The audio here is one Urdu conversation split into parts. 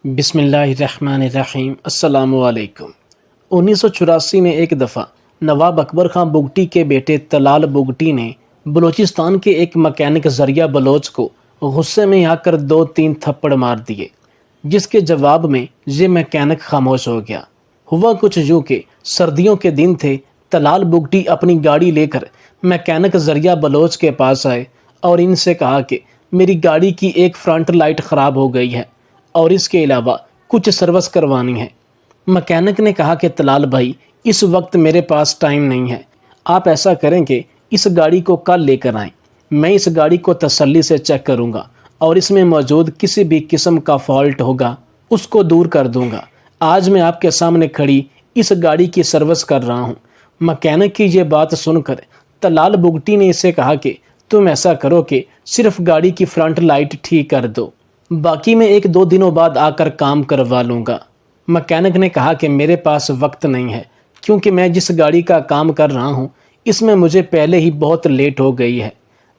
بسم اللہ الرحمن الرحیم۔ السلام علیکم۔ 1984 میں ایک دفعہ نواب اکبر خان بگٹی کے بیٹے طلال بگٹی نے بلوچستان کے ایک مکینک ذریعہ بلوچ کو غصے میں آ کر 2-3 تھپڑ مار دیے، جس کے جواب میں یہ مکینک خاموش ہو گیا۔ ہوا کچھ یوں کہ سردیوں کے دن تھے۔ طلال بگٹی اپنی گاڑی لے کر مکینک ذریعہ بلوچ کے پاس آئے اور ان سے کہا کہ میری گاڑی کی ایک فرنٹ لائٹ خراب ہو گئی ہے اور اس کے علاوہ کچھ سروس کروانی ہے۔ مکینک نے کہا کہ طلال بھائی، اس وقت میرے پاس ٹائم نہیں ہے، آپ ایسا کریں کہ اس گاڑی کو کل لے کر آئیں، میں اس گاڑی کو تسلی سے چیک کروں گا اور اس میں موجود کسی بھی قسم کا فالٹ ہوگا اس کو دور کر دوں گا۔ آج میں آپ کے سامنے کھڑی اس گاڑی کی سروس کر رہا ہوں۔ مکینک کی یہ بات سن کر طلال بگٹی نے اسے کہا کہ تم ایسا کرو کہ صرف گاڑی کی فرنٹ لائٹ ٹھیک کر دو، باقی میں 1-2 دنوں بعد آ کر کام کروا لوں گا۔ مکینک نے کہا کہ میرے پاس وقت نہیں ہے، کیونکہ میں جس گاڑی کا کام کر رہا ہوں اس میں مجھے پہلے ہی بہت لیٹ ہو گئی ہے۔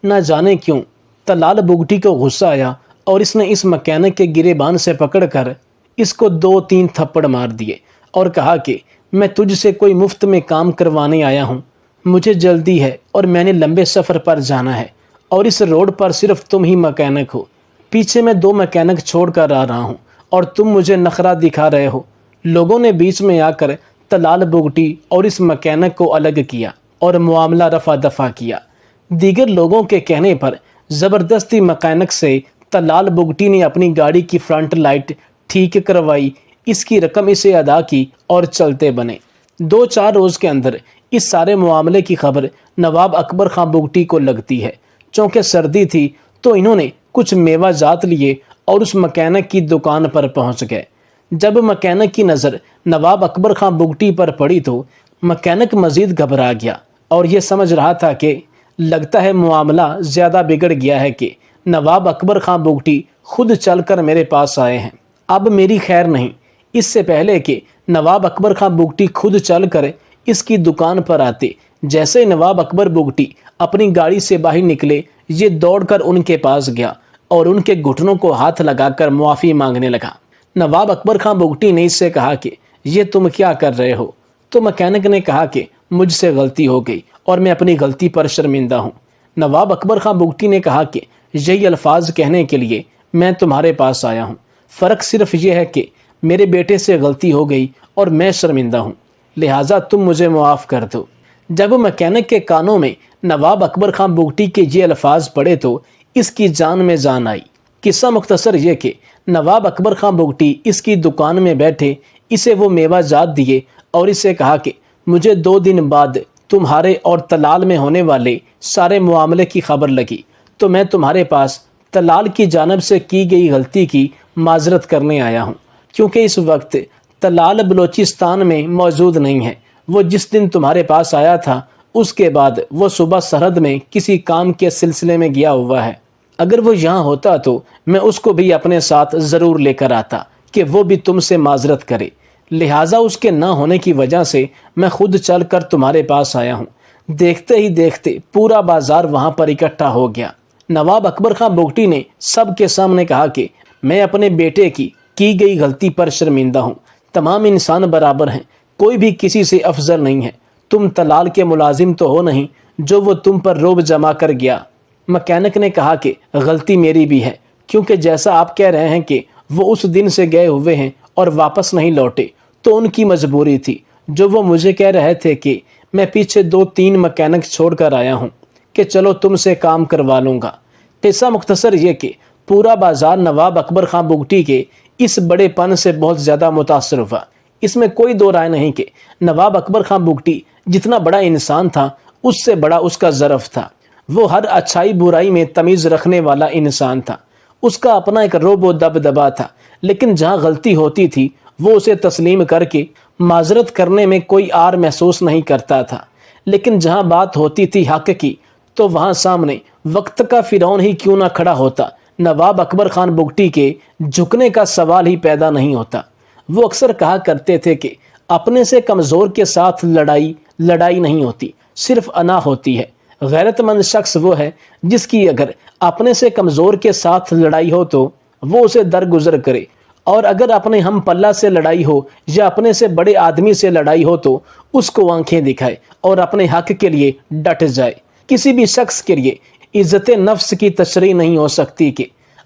نہ جانے کیوں طلال بگٹی کو غصہ آیا اور اس نے اس مکینک کے گریبان سے پکڑ کر اس کو 2-3 تھپڑ مار دیے اور کہا کہ میں تجھ سے کوئی مفت میں کام کروانے آیا ہوں، مجھے جلدی ہے اور میں نے لمبے سفر پر جانا ہے اور اس روڈ پر صرف تم ہی مکینک ہو، پیچھے میں 2 مکینک چھوڑ کر آ رہا ہوں اور تم مجھے نخرہ دکھا رہے ہو۔ لوگوں نے بیچ میں آ کر طلال بگٹی اور اس مکینک کو الگ کیا اور معاملہ رفع دفع کیا۔ دیگر لوگوں کے کہنے پر زبردستی مکینک سے طلال بگٹی نے اپنی گاڑی کی فرنٹ لائٹ ٹھیک کروائی، اس کی رقم اسے ادا کی اور چلتے بنے۔ 2-4 روز کے اندر اس سارے معاملے کی خبر نواب اکبر خان بگٹی کو لگتی ہے۔ چونکہ سردی تھی تو انہوں نے کچھ میوہ جات لیے اور اس مکینک کی دکان پر پہنچ گئے۔ جب مکینک کی نظر نواب اکبر خان بگٹی پر پڑی تو مکینک مزید گھبرا گیا اور یہ سمجھ رہا تھا کہ لگتا ہے معاملہ زیادہ بگڑ گیا ہے کہ نواب اکبر خان بگٹی خود چل کر میرے پاس آئے ہیں، اب میری خیر نہیں۔ اس سے پہلے کہ نواب اکبر خان بگٹی خود چل کر اس کی دکان پر آتے، جیسے نواب اکبر بگٹی اپنی گاڑی سے باہر نکلے، یہ دوڑ کر ان کے پاس گیا اور ان کے گھٹنوں کو ہاتھ لگا کر معافی مانگنے لگا۔ نواب اکبر خان بگٹی نے اس سے کہا کہ یہ تم کیا کر رہے ہو؟ تو مکینک نے کہا کہ مجھ سے غلطی ہو گئی اور میں اپنی غلطی پر شرمندہ ہوں۔ نواب اکبر خان بگٹی نے کہا کہ یہی الفاظ کہنے کے لیے میں تمہارے پاس آیا ہوں، فرق صرف یہ ہے کہ میرے بیٹے سے غلطی ہو گئی اور میں شرمندہ ہوں، لہٰذا تم مجھے معاف کر دو۔ جب مکینک کے کانوں میں نواب اکبر خان بگٹی کے یہ الفاظ پڑے تو اس کی جان میں جان آئی۔ قصہ مختصر یہ کہ نواب اکبر خان بگٹی اس کی دکان میں بیٹھے، اسے وہ میوہ جات دیے اور اسے کہا کہ مجھے 2 دن بعد تمہارے اور طلال میں ہونے والے سارے معاملے کی خبر لگی تو میں تمہارے پاس طلال کی جانب سے کی گئی غلطی کی معذرت کرنے آیا ہوں، کیونکہ اس وقت طلال بلوچستان میں موجود نہیں ہے۔ وہ جس دن تمہارے پاس آیا تھا اس کے بعد وہ صبح سرحد میں کسی کام کے سلسلے میں گیا ہوا ہے۔ اگر وہ یہاں ہوتا تو میں اس کو بھی اپنے ساتھ ضرور لے کر آتا کہ وہ بھی تم سے معذرت کرے، لہٰذا اس کے نہ ہونے کی وجہ سے میں خود چل کر تمہارے پاس آیا ہوں۔ دیکھتے ہی دیکھتے پورا بازار وہاں پر اکٹھا ہو گیا۔ نواب اکبر خان بگٹی نے سب کے سامنے کہا کہ میں اپنے بیٹے کی گئی غلطی پر شرمندہ ہوں، تمام انسان برابر ہیں، کوئی بھی کسی سے افضل نہیں ہے، تم طلال کے ملازم تو ہو نہیں جو وہ تم پر روب جما کر گیا۔ مکینک نے کہا کہ غلطی میری بھی ہے، کیونکہ جیسا آپ کہہ رہے ہیں کہ وہ اس دن سے گئے ہوئے ہیں اور واپس نہیں لوٹے، تو ان کی مجبوری تھی، جو وہ مجھے کہہ رہے تھے کہ میں پیچھے 2-3 مکینک چھوڑ کر آیا ہوں کہ چلو تم سے کام کروا لوں گا۔ قصہ مختصر یہ کہ پورا بازار نواب اکبر خان بگٹی کے اس بڑے پن سے بہت زیادہ متاثر ہوا۔ اس میں کوئی دو رائے نہیں کہ نواب اکبر خان بگٹی جتنا بڑا انسان تھا اس سے بڑا اس کا ظرف تھا۔ وہ ہر اچھائی برائی میں تمیز رکھنے والا انسان تھا، اس کا اپنا ایک رعب و دبدبا تھا، لیکن جہاں غلطی ہوتی تھی وہ اسے تسلیم کر کے معذرت کرنے میں کوئی آر محسوس نہیں کرتا تھا، لیکن جہاں بات ہوتی تھی حق کی تو وہاں سامنے وقت کا فرعون ہی کیوں نہ کھڑا ہوتا، نواب اکبر خان بگٹی کے جھکنے کا سوال ہی پیدا نہیں ہوتا۔ وہ اکثر کہا کرتے تھے کہ اپنے سے کمزور کے ساتھ لڑائی نہیں ہوتی، صرف انا ہوتی ہے۔ غیرت مند شخص وہ ہے جس کی اگر اپنے سے کمزور کے ساتھ لڑائی ہو تو وہ اسے درگزر کرے اور اگر اپنے ہم پلہ سے لڑائی ہو یا اپنے سے بڑے آدمی سے لڑائی ہو تو اس کو آنکھیں دکھائے اور اپنے حق کے لیے ڈٹ جائے۔ کسی بھی شخص کے لیے عزت نفس کی تشریح نہیں ہو سکتی کہ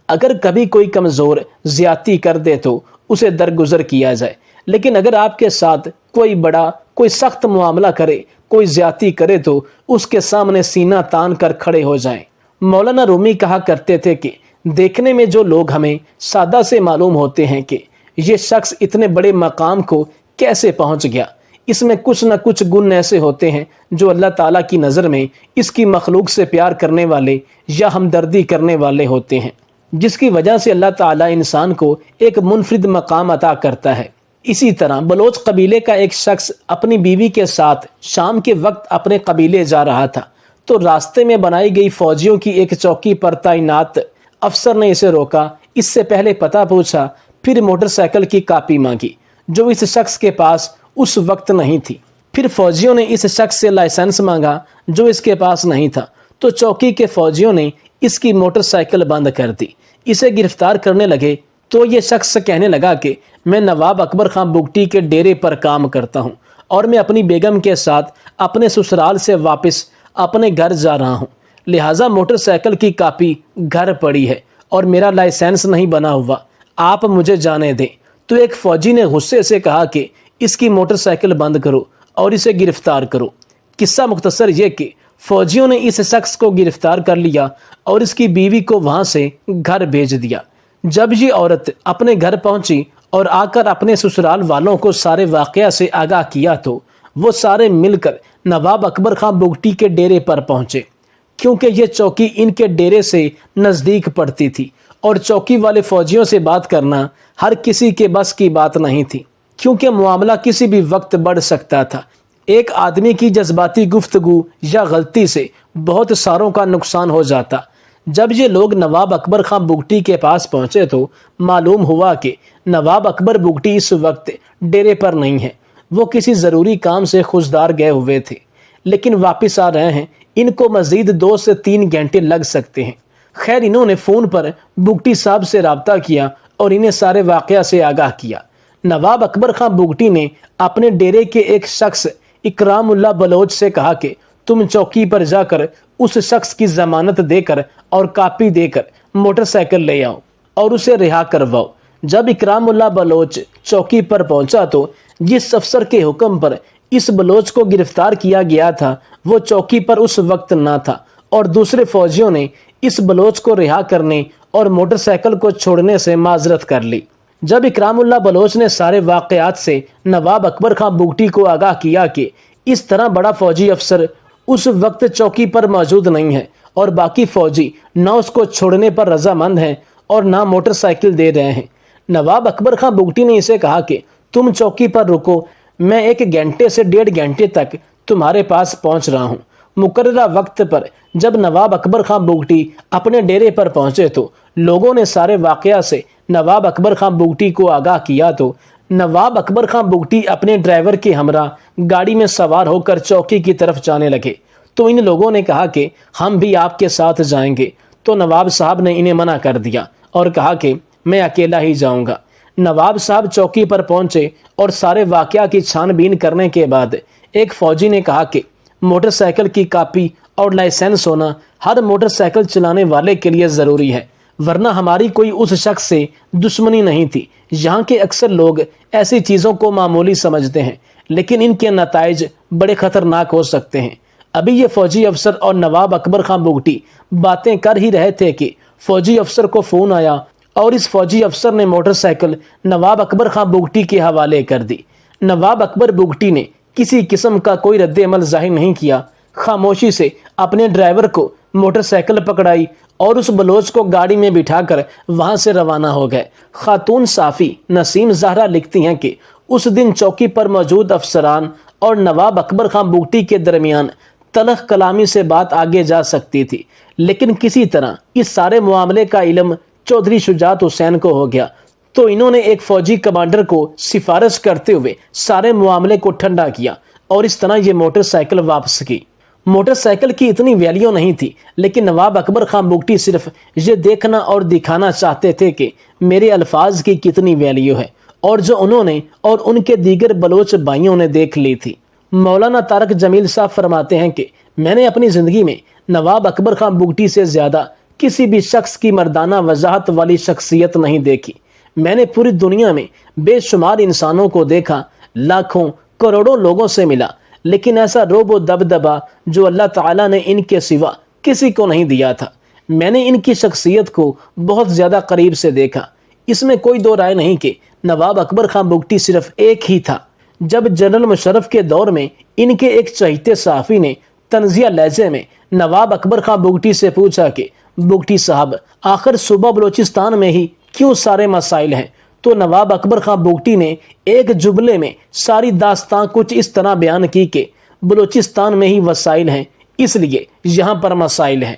اگر کبھی کوئی کمزور زیادتی کر دے تو اسے درگزر کیا جائے، لیکن اگر آپ کے ساتھ کوئی سخت معاملہ کرے، کوئی زیادتی کرے تو اس کے سامنے سینہ تان کر کھڑے ہو جائیں۔ مولانا رومی کہا کرتے تھے کہ دیکھنے میں جو لوگ ہمیں سادہ سے معلوم ہوتے ہیں کہ یہ شخص اتنے بڑے مقام کو کیسے پہنچ گیا، اس میں کچھ نہ کچھ گن ایسے ہوتے ہیں جو اللہ تعالیٰ کی نظر میں اس کی مخلوق سے پیار کرنے والے یا ہمدردی کرنے والے ہوتے ہیں، جس کی وجہ سے اللہ تعالیٰ انسان کو ایک منفرد مقام عطا کرتا ہے۔ اسی طرح بلوچ قبیلے کا ایک شخص اپنی بیوی کے ساتھ شام کے وقت اپنے قبیلے جا رہا تھا تو راستے میں بنائی گئی فوجیوں کی ایک چوکی پر تعینات افسر نے اسے روکا، اس سے پہلے پتہ پوچھا، پھر موٹر سائیکل کی کاپی مانگی جو اس شخص کے پاس اس وقت نہیں تھی۔ پھر فوجیوں نے اس شخص سے لائسنس مانگا جو اس کے پاس نہیں تھا تو چوکی کے فوجیوں نے اس کی موٹر سائیکل بند کر دی۔ اسے گرفتار کرنے لگے تو یہ شخص کہنے لگا کہ میں نواب اکبر خان بگٹی کے ڈیرے پر کام کرتا ہوں اور میں اپنی بیگم کے ساتھ اپنے سسرال سے واپس اپنے گھر جا رہا ہوں، لہٰذا موٹر سائیکل کی کاپی گھر پڑی ہے اور میرا لائسنس نہیں بنا ہوا، آپ مجھے جانے دیں۔ تو ایک فوجی نے غصے سے کہا کہ اس کی موٹر سائیکل بند کرو اور اسے گرفتار کرو۔ قصہ مختصر یہ کہ فوجیوں نے اس شخص کو گرفتار کر لیا اور اس کی بیوی کو وہاں سے گھر بھیج دیا۔ جب یہ عورت اپنے گھر پہنچی اور آ کر اپنے سسرال والوں کو سارے واقعہ سے آگاہ کیا تو وہ سارے مل کر نواب اکبر خان بگٹی کے ڈیرے پر پہنچے، کیونکہ یہ چوکی ان کے ڈیرے سے نزدیک پڑتی تھی اور چوکی والے فوجیوں سے بات کرنا ہر کسی کے بس کی بات نہیں تھی، کیونکہ معاملہ کسی بھی وقت بڑھ سکتا تھا۔ ایک آدمی کی جذباتی گفتگو یا غلطی سے بہت ساروں کا نقصان ہو جاتا۔ جب یہ لوگ نواب اکبر خان بگٹی کے پاس پہنچے تو معلوم ہوا کہ نواب اکبر بگٹی اس وقت ڈیرے پر نہیں ہے، وہ کسی ضروری کام سے خضدار گئے ہوئے تھے، لیکن واپس آ رہے ہیں، ان کو مزید 2 سے 3 گھنٹے لگ سکتے ہیں۔ خیر انہوں نے فون پر بگٹی صاحب سے رابطہ کیا اور انہیں سارے واقعہ سے آگاہ کیا۔ نواب اکبر خان بگٹی نے اپنے ڈیرے کے ایک شخص اکرام اللہ بلوچ سے کہا کہ تم چوکی پر جا کر اس شخص کی ضمانت دے کر اور کاپی دے کر موٹر سائیکل لے آؤ اور اسے رہا کرواؤ۔ جب اکرام اللہ بلوچ چوکی پر پہنچا تو جس افسر کے حکم پر اس بلوچ کو گرفتار کیا گیا تھا وہ چوکی پر اس وقت نہ تھا اور دوسرے فوجیوں نے اس بلوچ کو رہا کرنے اور موٹر سائیکل کو چھوڑنے سے معذرت کر لی۔ جب اکرام اللہ بلوچ نے سارے واقعات سے نواب اکبر خان بگٹی کو آگاہ کیا کہ اس طرح بڑا فوجی افسر اس وقت چوکی پر موجود نہیں ہے اور باقی فوجی نہ اس کو چھوڑنے پر رضامند ہیں اور نہ موٹر سائیکل دے رہے ہیں، نواب اکبر خان بگٹی نے اسے کہا کہ تم چوکی پر رکو، میں 1 گھنٹے سے 1.5 گھنٹے تک تمہارے پاس پہنچ رہا ہوں۔ مقررہ وقت پر جب نواب اکبر خان بگٹی اپنے ڈیرے پر پہنچے تو لوگوں نے سارے واقعہ سے نواب اکبر خان بگٹی کو آگاہ کیا تو نواب اکبر خان بگٹی اپنے ڈرائیور کے ہمراہ گاڑی میں سوار ہو کر چوکی کی طرف جانے لگے تو ان لوگوں نے کہا کہ ہم بھی آپ کے ساتھ جائیں گے، تو نواب صاحب نے انہیں منع کر دیا اور کہا کہ میں اکیلا ہی جاؤں گا۔ نواب صاحب چوکی پر پہنچے اور سارے واقعہ کی چھان بین کرنے کے بعد ایک فوجی نے کہا کہ موٹر سائیکل کی کاپی اور لائسنس ہونا ہر موٹر سائیکل چلانے والے کے لیے ضروری ہے، ورنہ ہماری کوئی اس شخص سے دشمنی نہیں تھی۔ یہاں کے اکثر لوگ ایسی چیزوں کو معمولی سمجھتے ہیں لیکن ان کے نتائج بڑے خطرناک ہو سکتے ہیں۔ ابھی یہ فوجی افسر اور نواب اکبر خان بگٹی باتیں کر ہی رہے تھے کہ فوجی افسر کو فون آیا اور اس فوجی افسر نے موٹر سائیکل نواب اکبر خان بگٹی کے حوالے کر دی۔ نواب اکبر بگٹی نے کسی قسم کا کوئی رد عمل ظاہر نہیں کیا، خاموشی سے اپنے ڈرائیور کو موٹر سائیکل پکڑائی اور اس بلوچ کو گاڑی میں بٹھا کر وہاں سے روانہ ہو گئے۔ خاتون صحافی نسیم زہرا لکھتی ہیں کہ اس دن چوکی پر موجود افسران اور نواب اکبر خان بگٹی کے درمیان تلخ کلامی سے بات آگے جا سکتی تھی، لیکن کسی طرح اس سارے معاملے کا علم چودھری شجاعت حسین کو ہو گیا تو انہوں نے ایک فوجی کمانڈر کو سفارش کرتے ہوئے سارے معاملے کو ٹھنڈا کیا اور اس طرح یہ موٹر سائیکل واپس کی۔ موٹر سائیکل کی اتنی ویلیو نہیں تھی، لیکن نواب اکبر خان بگٹی صرف یہ دیکھنا اور دکھانا چاہتے تھے کہ میرے الفاظ کی کتنی ویلیو ہے، اور جو انہوں نے اور ان کے دیگر بلوچ بھائیوں نے دیکھ لی تھی۔ مولانا طارق جمیل صاحب فرماتے ہیں کہ میں نے اپنی زندگی میں نواب اکبر خان بگٹی سے زیادہ کسی بھی شخص کی مردانہ وضاحت والی شخصیت نہیں دیکھی۔ میں نے پوری دنیا میں بے شمار انسانوں کو دیکھا، لاکھوں کروڑوں لوگوں سے ملا، لیکن ایسا رعب و دبدبا جو اللہ تعالیٰ نے ان کے سوا کسی کو نہیں دیا تھا۔ میں نے ان کی شخصیت کو بہت زیادہ قریب سے دیکھا۔ اس میں کوئی دو رائے نہیں کہ نواب اکبر خان بگٹی صرف ایک ہی تھا۔ جب جنرل مشرف کے دور میں ان کے ایک چہیتے صحافی نے طنزیہ لہجے میں نواب اکبر خان بگٹی سے پوچھا کہ بگٹی صاحب، آخر صوبہ بلوچستان میں ہی کیوں سارے مسائل ہیں؟ تو نواب اکبر خان بگٹی نے ایک جملے میں ساری داستان کچھ اس طرح بیان کی کہ بلوچستان میں ہی وسائل ہیں، اس لیے یہاں پر مسائل ہیں۔